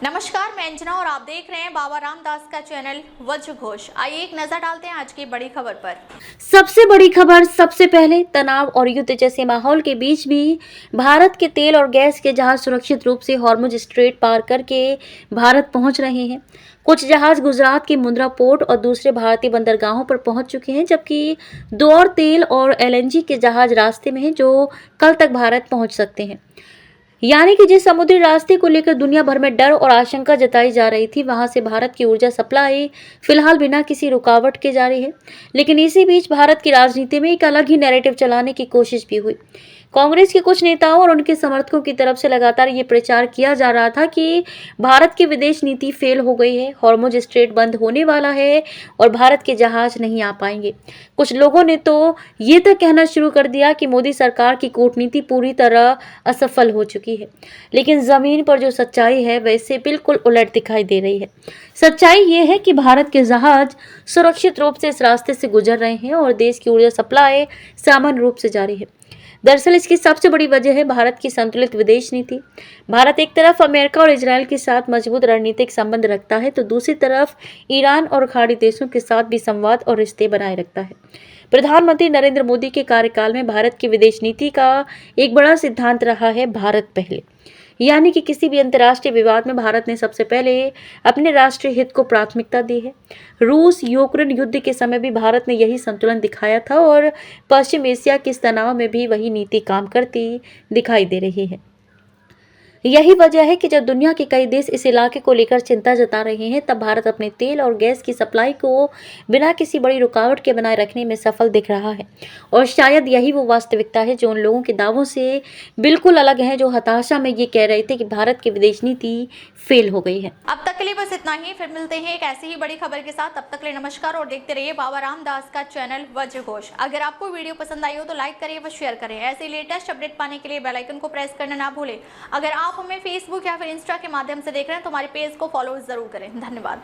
नमस्कार, मैं अंजना और आप देख रहे हैं बाबा रामदास का चैनल वज्र घोष। आइए एक नजर डालते हैं आज की बड़ी खबर पर। सबसे बड़ी खबर सबसे पहले, तनाव और युद्ध जैसे माहौल के बीच भी भारत के तेल और गैस के जहाज सुरक्षित रूप से हॉर्मुज स्ट्रेट पार करके भारत पहुंच रहे हैं। कुछ जहाज गुजरात के मुंद्रा पोर्ट और दूसरे भारतीय बंदरगाहों पर पहुंच चुके हैं, जबकि दो और तेल और एलएनजी के जहाज रास्ते में हैं जो कल तक भारत पहुंच सकते हैं। यानी कि जिस समुद्री रास्ते को लेकर दुनिया भर में डर और आशंका जताई जा रही थी, वहां से भारत की ऊर्जा सप्लाई फिलहाल बिना किसी रुकावट के जारी है। लेकिन इसी बीच भारत की राजनीति में एक अलग ही नैरेटिव चलाने की कोशिश भी हुई। कांग्रेस के कुछ नेताओं और उनके समर्थकों की तरफ से लगातार ये प्रचार किया जा रहा था कि भारत की विदेश नीति फेल हो गई है, हॉर्मुज स्ट्रेट बंद होने वाला है और भारत के जहाज नहीं आ पाएंगे। कुछ लोगों ने तो ये तक कहना शुरू कर दिया कि मोदी सरकार की कूटनीति पूरी तरह असफल हो चुकी है। लेकिन जमीन पर जो सच्चाई है वैसे बिल्कुल उलट दिखाई दे रही है। सच्चाई ये है कि भारत के जहाज सुरक्षित रूप से इस रास्ते से गुजर रहे हैं और देश की ऊर्जा सप्लाई सामान्य रूप से जारी है। दरअसल इसकी सबसे बड़ी वजह है भारत की संतुलित विदेश नीति। भारत एक तरफ अमेरिका और इजरायल के साथ मजबूत रणनीतिक संबंध रखता है, तो दूसरी तरफ ईरान और खाड़ी देशों के साथ भी संवाद और रिश्ते बनाए रखता है। प्रधानमंत्री नरेंद्र मोदी के कार्यकाल में भारत की विदेश नीति का एक बड़ा सिद्धांत रहा है, भारत पहले। यानी कि किसी भी अंतर्राष्ट्रीय विवाद में भारत ने सबसे पहले अपने राष्ट्रीय हित को प्राथमिकता दी है। रूस यूक्रेन युद्ध के समय भी भारत ने यही संतुलन दिखाया था और पश्चिम एशिया के इस तनाव में भी वही नीति काम करती दिखाई दे रही है। यही वजह है कि जब दुनिया के कई देश इस इलाके को लेकर चिंता जता रहे हैं, तब भारत अपने तेल और गैस की सप्लाई को बिना किसी बड़ी रुकावट के बनाए रखने में सफल दिख रहा है। और शायद यही वो वास्तविकता है जो उन लोगों के दावों से बिल्कुल अलग है जो हताशा में ये कह रहे थे कि भारत की विदेश नीति फेल हो गई है। अब तक के लिए बस इतना ही, फिर मिलते हैं एक ऐसी ही बड़ी खबर के साथ। तब तक के लिए नमस्कार और देखते रहिए बाबा रामदास का चैनल वज्र घोष। अगर आपको वीडियो पसंद आई हो तो लाइक करिए व शेयर करें। ऐसे लेटेस्ट अपडेट पाने के लिए बेल आइकन को प्रेस करना ना भूलें। अगर आप हमें फेसबुक या फिर इंस्टा के माध्यम से देख रहे हैं तो हमारे पेज को फॉलो जरूर करें। धन्यवाद।